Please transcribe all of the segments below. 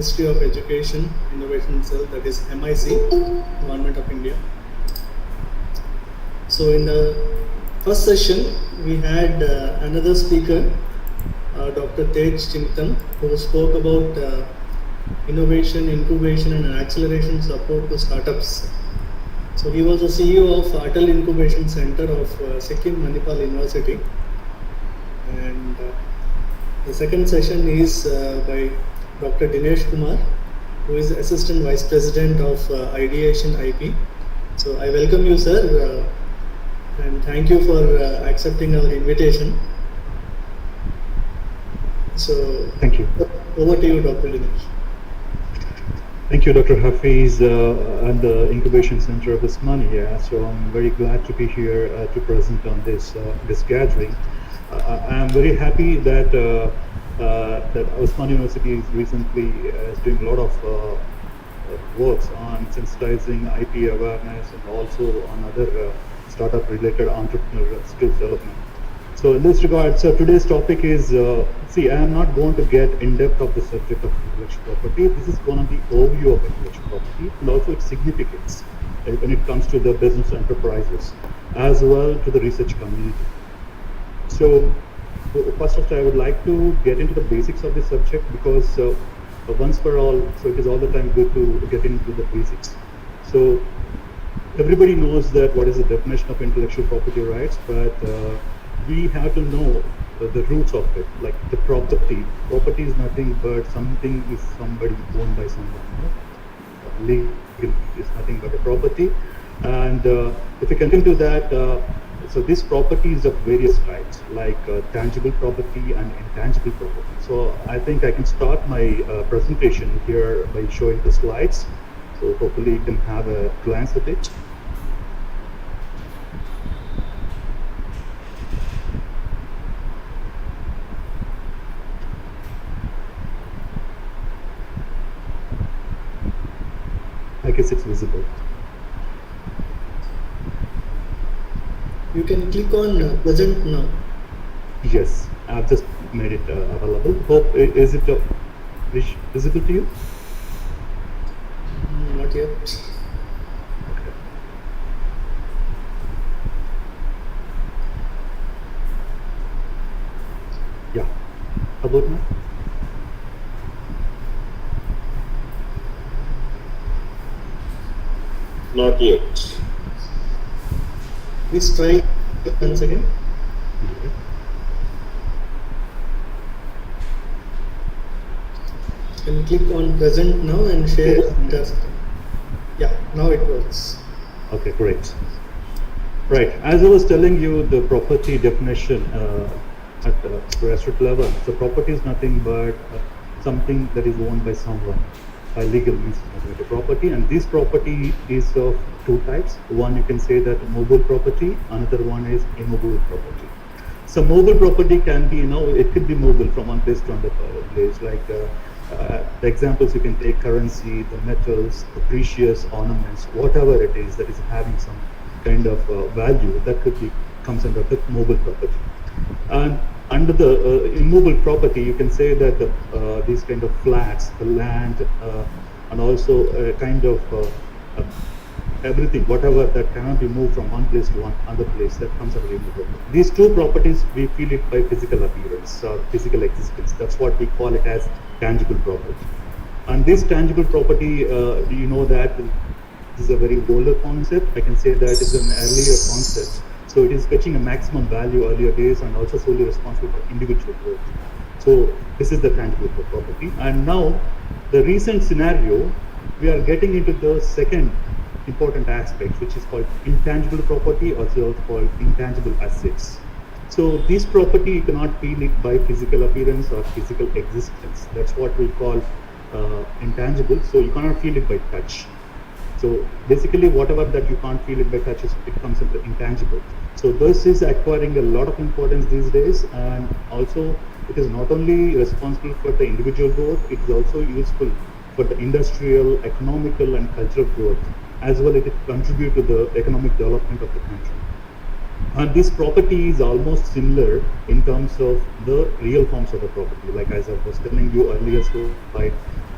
Ministry of Education, Innovation and Cell, that is MIC, Government of India. So in the first session, we had another speaker, Dr. Tej Chintan, who spoke about innovation, incubation and acceleration support to startups. So he was the CEO of Atal Incubation Center of Sikkim Manipal University. And the second session is by Dr. Dinesh Kumar, who is Assistant Vice President of Ideation IP. So I welcome you, sir, and thank you for accepting our invitation. So thank you. Over to you, Dr. Dinesh. Thank you, Dr. Hafiz, and the Incubation Center of Osmania. So I'm very glad to be here to present on this gathering. I'm very happy that that Osmania University is recently doing a lot of works on sensitizing IP awareness and also on other startup-related entrepreneurial skills development. So in this regard, so today's topic is, I am not going to get in depth of the subject of intellectual property. This is going to be overview of intellectual property and also its significance when it comes to the business enterprises as well to the research community. So first of all, I would like to get into the basics of this subject because once for all, so it is all the time good to get into the basics. So everybody knows that what is the definition of intellectual property rights, but we have to know the roots of it, like the property. Property is nothing but something is somebody owned by someone. Legal is nothing but a property. And if we continue to that, so these properties of various types, like tangible property and intangible property. So I think I can start my presentation here by showing the slides. So hopefully you can have a glance at it. I guess it's visible. You can click on present now. Yes, I've just made it available. Hope, is it visible to you? Not yet. Okay. Yeah. How about now? Not yet. Please try once again. Yeah. Can you click on present now and share the screen? Yeah, now it works. Okay, great. Right, as I was telling you, the property definition at the grassroots level, so property is nothing but something that is owned by someone. By legal means, the property, and this property is of two types. One, you can say that mobile property, another one is immobile property. So mobile property can be, it could be mobile from one place to another place, like the examples you can take: currency, the metals, the precious ornaments, whatever it is that is having some kind of value, that could be comes under the mobile property. And under the immobile property, you can say that these kind of flats, the land, and also kind of everything, whatever that cannot be moved from one place to another place, that comes under immobile property. These two properties, we feel it by physical appearance or physical existence. That's what we call it as tangible property. And this tangible property, you know that this is a very older concept. I can say that it's an earlier concept. So it is fetching a maximum value earlier days and also solely responsible for individual growth. So this is the tangible property. And now the recent scenario, we are getting into the second important aspect, which is called intangible property, also called intangible assets. So this property, you cannot feel it by physical appearance or physical existence. That's what we call intangible. So you cannot feel it by touch. So basically, whatever that you can't feel it by touch, it comes into intangible. So this is acquiring a lot of importance these days, and also it is not only responsible for the individual growth, it is also useful for the industrial, economical, and cultural growth, as well as it contribute to the economic development of the country. And this property is almost similar in terms of the real forms of the property. Like as I was telling you earlier slide,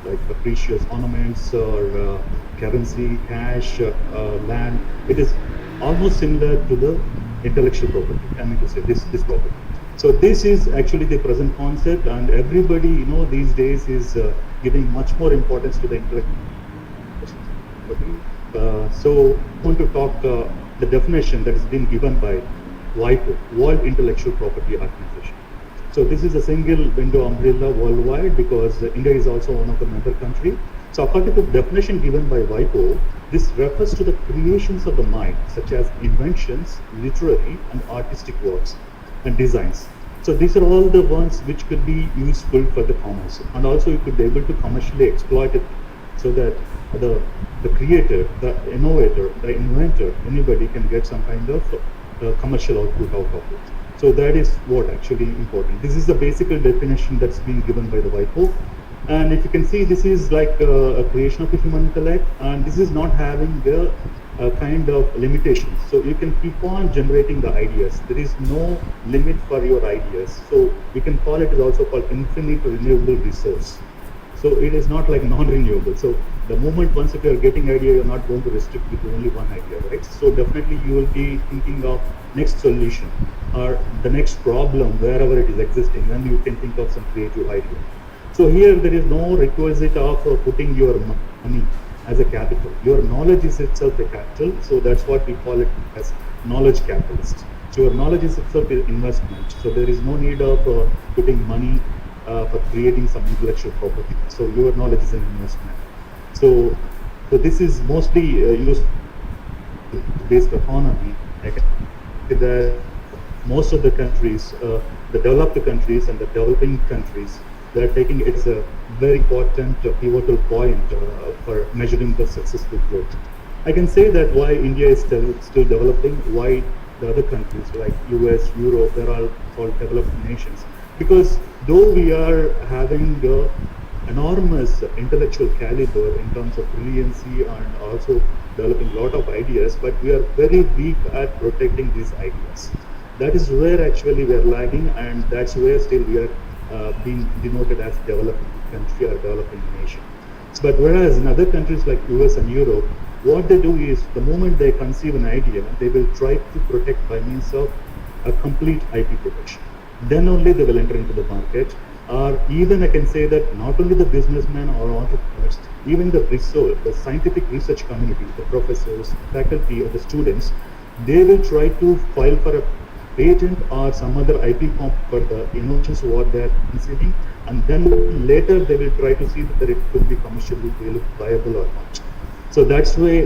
like precious ornaments or currency, cash, land. It is almost similar to the intellectual property. I mean to say this property. So this is actually the present concept, and everybody, these days is giving much more importance to the intellectual property. So I want to talk the definition that has been given by WIPO, World Intellectual Property Organization. So this is a single window umbrella worldwide because India is also one of the member country. So according to the definition given by WIPO, this refers to the creations of the mind, such as inventions, literary and artistic works and designs. So these are all the ones which could be useful for the commerce, and also you could be able to commercially exploit it, so that the creator, the innovator, the inventor, anybody can get some kind of commercial output out of it. So that is what actually important. This is the basic definition that's been given by the WIPO. And if you can see, this is like a creation of a human intellect, and this is not having a kind of limitations. So you can keep on generating the ideas. There is no limit for your ideas. So we can call it, is also called infinite renewable resource. So it is not like non-renewable. So the moment once if you are getting idea, you're not going to restrict with only one idea, right? So definitely you will be thinking of next solution or the next problem wherever it is existing, and you can think of some creative idea. So here there is no requisite of putting your money as a capital. Your knowledge is itself a capital. So that's what we call it as knowledge capitalist. So your knowledge is itself an investment. So there is no need of putting money for creating some intellectual property. So your knowledge is an investment. So this is mostly used based economy. I can say that most of the countries, the developed countries and the developing countries, they are taking it as a very important pivotal point for measuring the successful growth. I can say that why India is still developing, why the other countries like US, Europe, they're all called developed nations. Because though we are having the enormous intellectual caliber in terms of brilliancy and also developing a lot of ideas, but we are very weak at protecting these ideas. That is where actually we are lagging, and that's where still we are being denoted as developing country or developing nation. But whereas in other countries like US and Europe, what they do is the moment they conceive an idea, they will try to protect by means of a complete IP protection. Then only they will enter into the market. Or even I can say that not only the businessmen or entrepreneurs, even the research, the scientific research community, the professors, faculty, or the students, they will try to file for a patent or some other IP comp for the innovations what they are conceiving, and then later they will try to see that it could be commercially viable or not. So that's why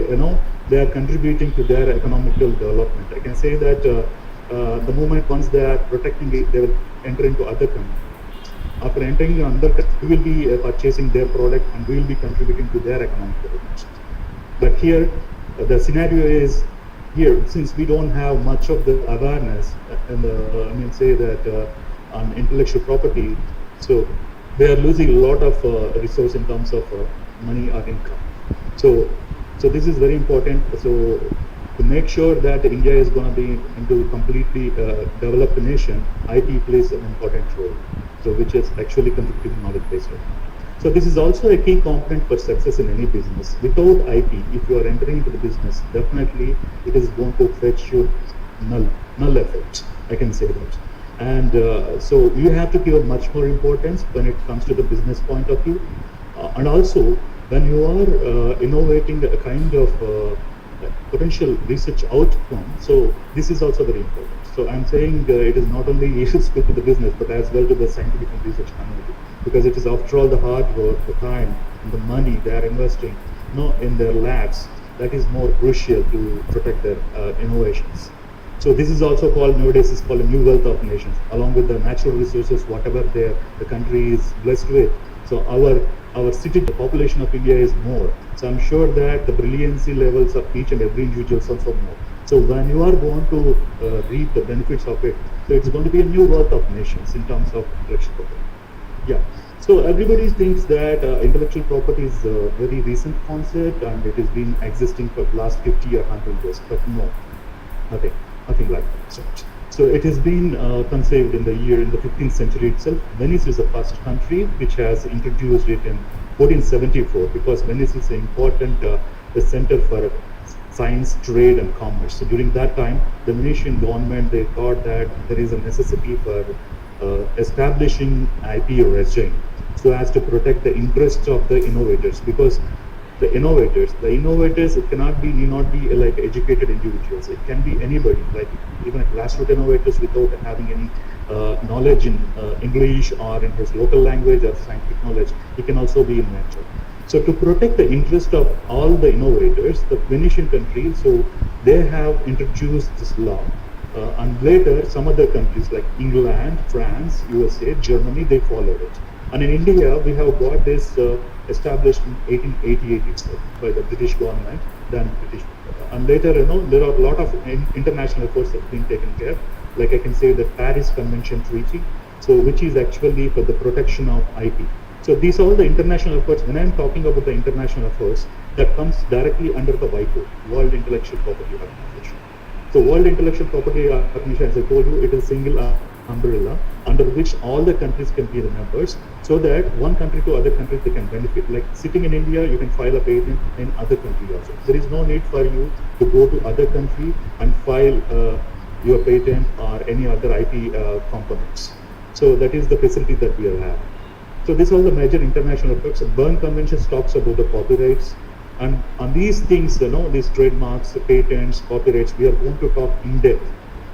they are contributing to their economical development. I can say that the moment once they are protecting it, they will enter into other countries. After entering another country, we will be purchasing their product and we will be contributing to their economic development. But here, the scenario is here, since we don't have much of the awareness, and say that on intellectual property, so they are losing a lot of resource in terms of money or income. So this is very important. So to make sure that India is going to be into completely developed nation, IP plays an important role. So which is actually contributing knowledge-based learning. So this is also a key component for success in any business. Without IP, if you are entering into the business, definitely it is going to fetch you null effect. I can say that. And so you have to give much more importance when it comes to the business point of view. And also, when you are innovating a kind of potential research outcome, so this is also very important. So I'm saying it is not only useful to the business, but as well to the scientific and research community, because it is after all the hard work, the time, and the money they are investing in their labs that is more crucial to protect their innovations. So this is also called, nowadays is called a new wealth of nations, along with the natural resources, whatever the country is blessed with. So our city, the population of India is more. So I'm sure that the brilliancy levels of each and every individual is also more. So when you are going to reap the benefits of it, so it's going to be a new wealth of nations in terms of intellectual property. Yeah. So everybody thinks that intellectual property is a very recent concept and it has been existing for the last 50 or 100 years. But no, nothing like that. So it has been conceived in the 15th century itself. Venice is the first country which has introduced it in 1474, because Venice is an important the center for science, trade, and commerce. So during that time, the Venetian government, they thought that there is a necessity for establishing IP regime so as to protect the interests of the innovators, because the innovators, it cannot be, need not be like educated individuals. It can be anybody, like even a grassroots innovators without having any knowledge in English or in his local language or scientific knowledge. He can also be inventor. So to protect the interest of all the innovators, the Venetian country, so they have introduced this law. And later, some other countries like England, France, USA, Germany, they followed it. And in India, we have got this established in 1888 itself by the British government, then British. And later, there are a lot of international efforts that have been taken care. Like I can say the Paris Convention Treaty, so which is actually for the protection of IP. So these are all the international efforts. When I'm talking about the international efforts, that comes directly under the WIPO, World Intellectual Property Organization. So World Intellectual Property Organization, as I told you, it is a single umbrella under which all the countries can be the members, so that one country to other countries they can benefit. Like sitting in India, you can file a patent in other countries also. There is no need for you to go to other country and file your patent or any other IP components. So that is the facility that we have. So these are all the major international efforts. Berne Convention talks about the copyrights, and on these things, these trademarks, the patents, copyrights, we are going to talk in depth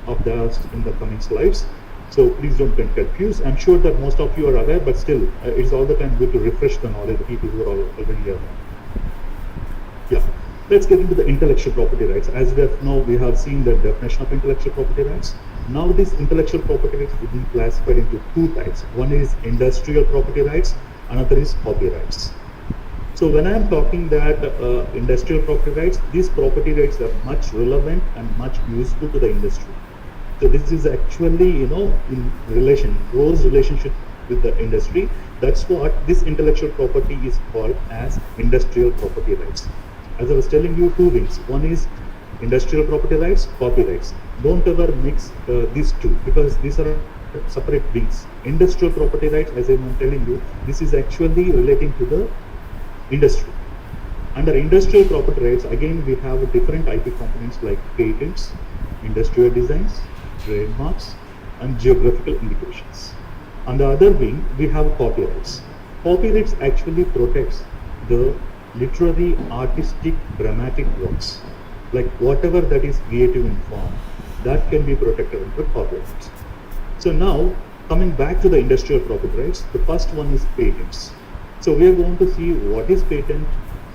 of that in the coming slides. So please don't get confused. I'm sure that most of you are aware, but still, it's all the time good to refresh the knowledge of people who are already aware. Yeah, let's get into the intellectual property rights. As we have seen the definition of intellectual property rights. Now these intellectual property rights will be classified into two types. One is industrial property rights, another is copyrights. So when I am talking that industrial property rights, these property rights are much relevant and much useful to the industry. So this is actually, in close relationship with the industry. That's what this intellectual property is called as industrial property rights. As I was telling you, two things. One is industrial property rights, copyrights. Don't ever mix these two, because these are separate things. Industrial property rights, as I'm telling you, this is actually relating to the industry. Under industrial property rights, again, we have different IP components like patents, industrial designs, trademarks, and geographical indications. On the other wing, we have copyrights. Copyrights actually protects the literary, artistic, dramatic works, like whatever that is creative in form, that can be protected under copyrights. So now, coming back to the industrial property rights, the first one is patents. So we are going to see what is patent,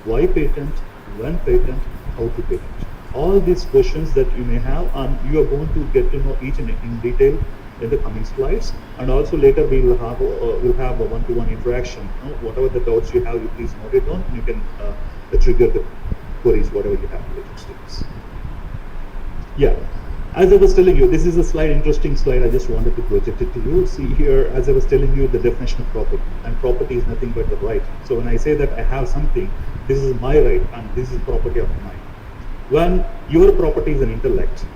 why patent, when patent, how to patent. All these questions that you may have, and you are going to get to know each in detail in the coming slides. And also later we will have a one-to-one interaction. Whatever the doubts you have, you please note it down. You can trigger the queries, whatever you have related to this. Yeah. As I was telling you, this is a slide, interesting slide. I just wanted to project it to you. See here, as I was telling you, the definition of property. And property is nothing but the right. So when I say that I have something, this is my right and this is property of mine. When your property is an intellect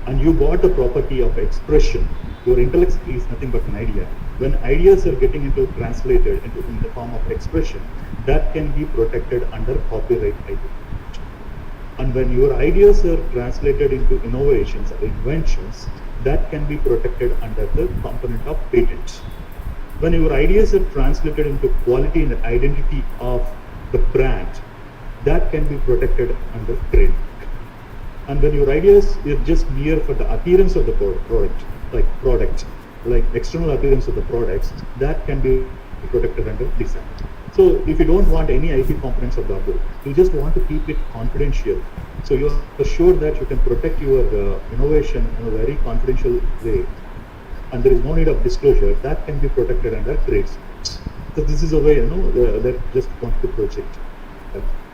and you got the property of expression, your intellect is nothing but an idea. When ideas are getting translated in the form of expression, that can be protected under copyright IP. And when your ideas are translated into innovations or inventions, that can be protected under the component of patent. When your ideas are translated into quality and identity of the brand, that can be protected under trademark. And when your ideas are just mere for the appearance of the product, like external appearance of the products, that can be protected under design. So if you don't want any IP components of the above, you just want to keep it confidential. So you are sure that you can protect your innovation in a very confidential way, and there is no need of disclosure, that can be protected under trade secrets. So this is a way, that just want to project.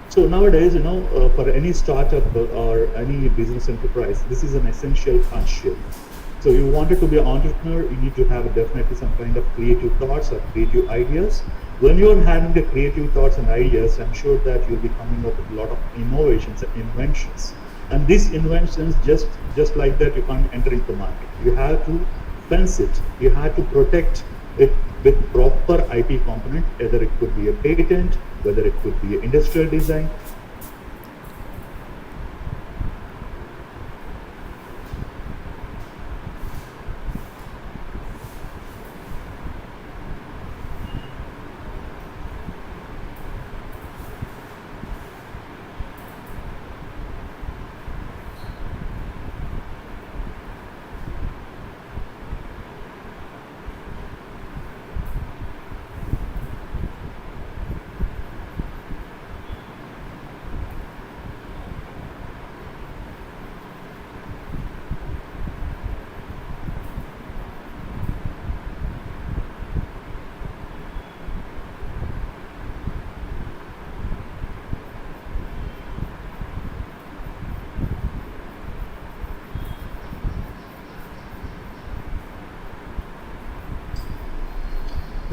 So nowadays, for any startup or any business enterprise, this is an essential concept. So you wanted to be an entrepreneur, you need to have definitely some kind of creative thoughts or creative ideas. When you're having the creative thoughts and ideas, I'm sure that you'll be coming up with a lot of innovations and inventions. And these inventions, just like that, you can't enter into the market. You have to fence it. You have to protect it with proper IP component, either it could be a patent, whether it could be an industrial design.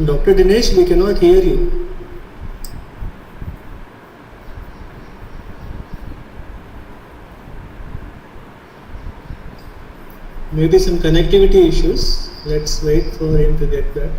Dr. Dinesh, we cannot hear you. Maybe some connectivity issues. Let's wait for him to get back.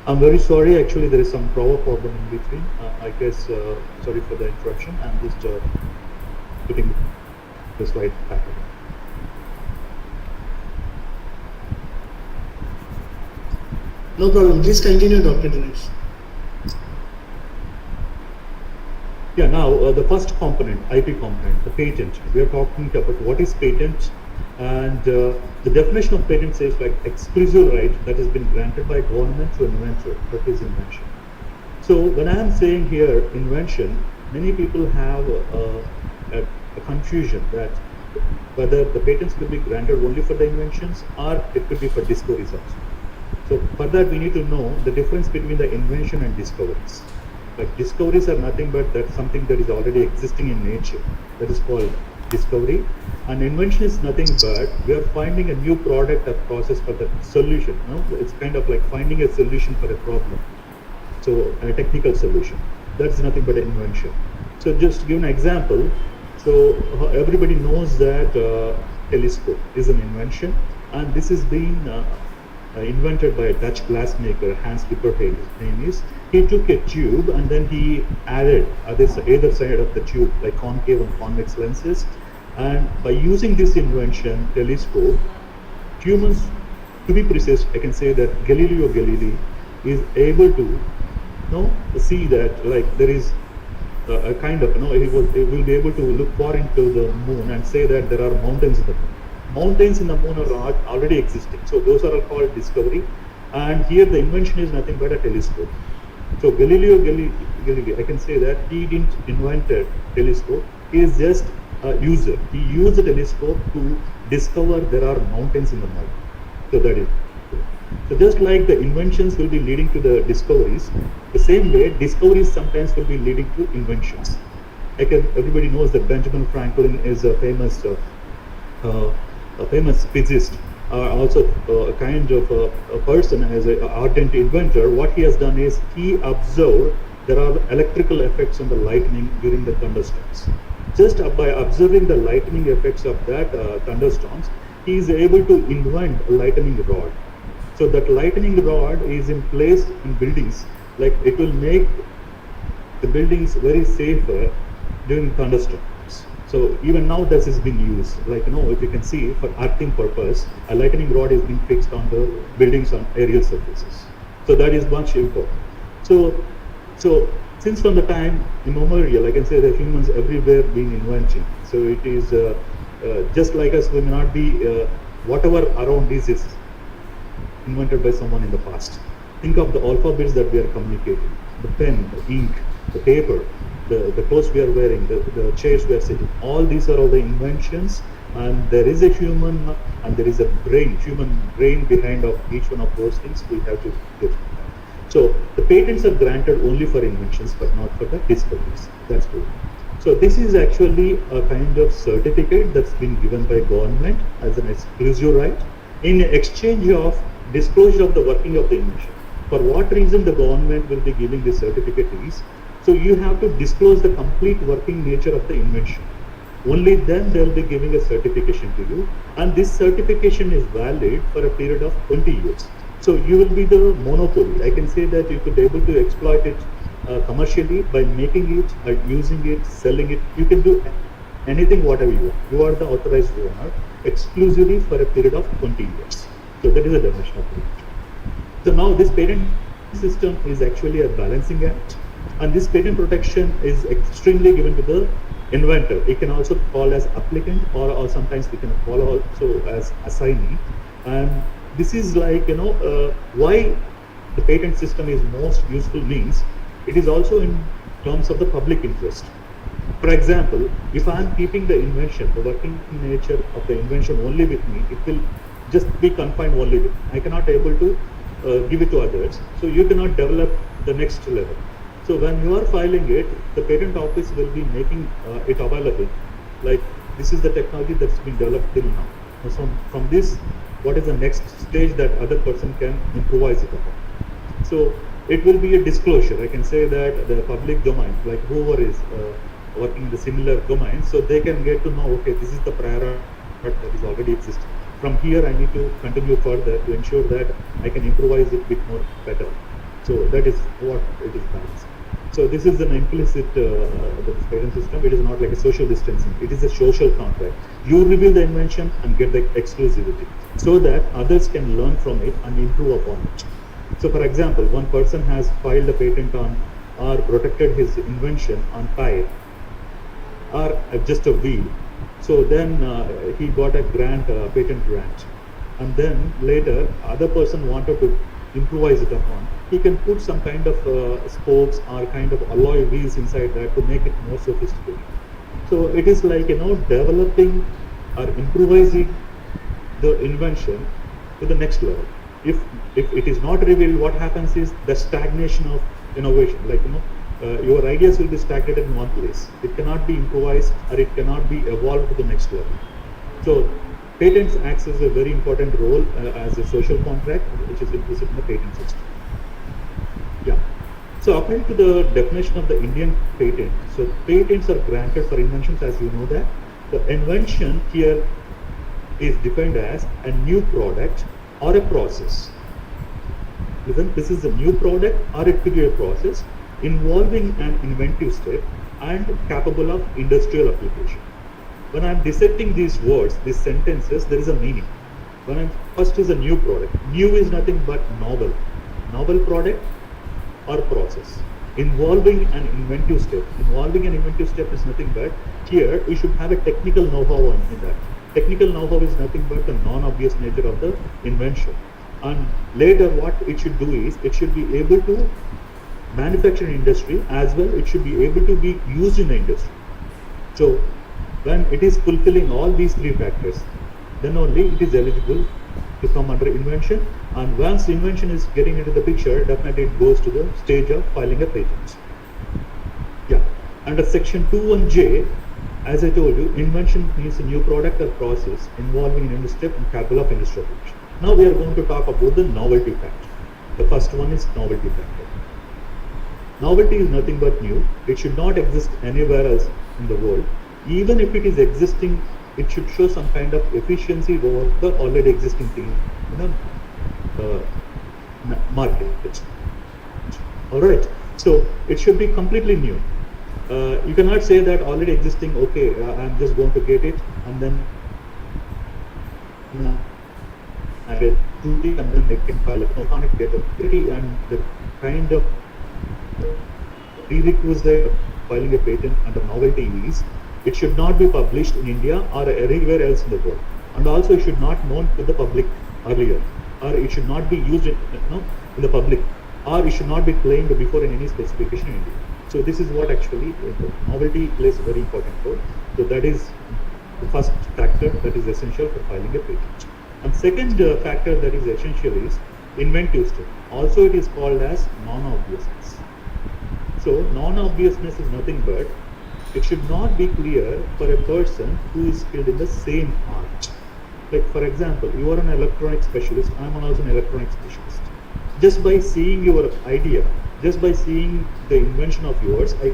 I'm very sorry, actually there is some power problem in between. I guess, sorry for the interruption. I'm just putting the slide back again. No problem. Please continue, Dr. Dinesh. Yeah, now the first component, IP component, the patent. We are talking about what is patent, and the definition of patent says like exclusive right that has been granted by government to inventor, that is invention. So when I am saying here invention, many people have a confusion that whether the patents could be granted only for the inventions or it could be for discoveries also. So for that we need to know the difference between the invention and discoveries. Like discoveries are nothing but that's something that is already existing in nature. That is called discovery. And invention is nothing but we are finding a new product or process for the solution. No? It's kind of like finding a solution for a problem. So a technical solution. That's nothing but an invention. So just to give an example, so everybody knows that telescope is an invention, and this is being invented by a Dutch glassmaker, Hans Lippershey, his name is. He took a tube and then he added either side of the tube, like concave and convex lenses. And by using this invention, telescope, humans, to be precise, I can say that Galileo Galilei is able to see that like there is a kind of, he will be able to look far into the moon and say that there are mountains in the moon. Mountains in the moon are already existing. So those are called discovery. And here the invention is nothing but a telescope. So Galileo Galilei, I can say that he didn't invent a telescope. He is just a user. He used a telescope to discover there are mountains in the moon. So that is. So just like the inventions will be leading to the discoveries, the same way discoveries sometimes will be leading to inventions. Everybody knows that Benjamin Franklin is a famous physicist, also a kind of a person as an ardent inventor. What he has done is he observed there are electrical effects on the lightning during the thunderstorms. Just by observing the lightning effects of that thunderstorms, he is able to invent a lightning rod. So that lightning rod is in place in buildings, like it will make the buildings very safer during thunderstorms. So even now this is being used, like if you can see, for earthing purpose, a lightning rod is being fixed on the buildings on aerial surfaces. So that is much important. So since from the time immemorial, I can say that humans everywhere being inventing. So it is just like us, we may not be whatever around this is invented by someone in the past. Think of the alphabets that we are communicating, the pen, the ink, the paper, the clothes we are wearing, the chairs we are sitting. All these are all the inventions, and there is a human and there is a human brain behind of each one of those things. We have to get that. So the patents are granted only for inventions, but not for the discoveries. That's true. So this is actually a kind of certificate that's been given by government as an exclusive right in exchange of disclosure of the working of the invention. For what reason the government will be giving this certificate is, so you have to disclose the complete working nature of the invention. Only then they will be giving a certification to you, and this certification is valid for a period of 20 years. So you will be the monopoly. I can say that you could be able to exploit it commercially by making it, using it, selling it. You can do anything, whatever you want. You are the authorized owner exclusively for a period of 20 years. So that is a definition of patent. So now this patent system is actually a balancing act, and this patent protection is extremely given to the inventor. It can also call as applicant, or sometimes we can call also as assignee. And this is like why the patent system is most useful means it is also in terms of the public interest. For example, if I am keeping the invention, the working nature of the invention only with me, it will just be confined only with me. I cannot able to give it to others. So you cannot develop the next level. So when you are filing it, the patent office will be making it available. Like, this is the technology that's been developed till now. So from this, what is the next stage that other person can improvise it upon? So it will be a disclosure. I can say that the public domain, like whoever is working in the similar domain, so they can get to know, okay, this is the prior art that is already existing. From here, I need to continue further to ensure that I can improvise it a bit more better. So that is what it is balanced. So this is an implicit patent system. It is not like a social distancing. It is a social contract. You reveal the invention and get the exclusivity so that others can learn from it and improve upon it. So for example, one person has filed a patent on or protected his invention on tire or just a wheel. So then he got a grant, patent grant, and then later other person wanted to improvise it upon. He can put some kind of spokes or kind of alloy wheels inside that to make it more sophisticated. So it is like developing or improvising the invention to the next level. If it is not revealed, what happens is the stagnation of innovation. Like your ideas will be stagnated in one place. It cannot be improvised or it cannot be evolved to the next level. So patents acts as a very important role as a social contract, which is implicit in the patent system. Yeah. So according to the definition of the Indian patent, so patents are granted for inventions, as you know that. The invention here is defined as a new product or a process. Listen, this is a new product or it could be a process involving an inventive step and capable of industrial application. When I'm dissecting these words, these sentences, there is a meaning. First is a new product. New is nothing but novel. Novel product or process involving an inventive step. Involving an inventive step is nothing but, here we should have a technical know-how in that. Technical know-how is nothing but the non-obvious nature of the invention. And later what it should do is, it should be able to manufacture in industry as well, it should be able to be used in the industry. So when it is fulfilling all these three factors, then only it is eligible to come under invention. And once invention is getting into the picture, definitely it goes to the stage of filing a patent. Yeah. Under section 21J, as I told you, invention means a new product or process involving an step and capable of industrial production. Now we are going to talk about the novelty factor. The first one is novelty factor. Novelty is nothing but new. It should not exist anywhere else in the world. Even if it is existing, it should show some kind of efficiency over the already existing thing in the market. All right. So it should be completely new. You cannot say that already existing, okay, I'm just going to get it and then I get 2D and then I can file it. No, can't get a and the kind of prerequisite of filing a patent under novelty is it should not be published in India or anywhere else in the world, and also it should not known to the public earlier, or it should not be used in the public, or it should not be claimed before in any specification in India. So this is what actually novelty plays a very important role. So that is the first factor that is essential for filing a patent. And second factor that is essential is inventive step. Also it is called as non-obviousness. So non-obviousness is nothing but it should not be clear for a person who is skilled in the same art. Like for example, you are an electronic specialist, I am also an electronic specialist. Just by seeing your idea, just by seeing the invention of yours, I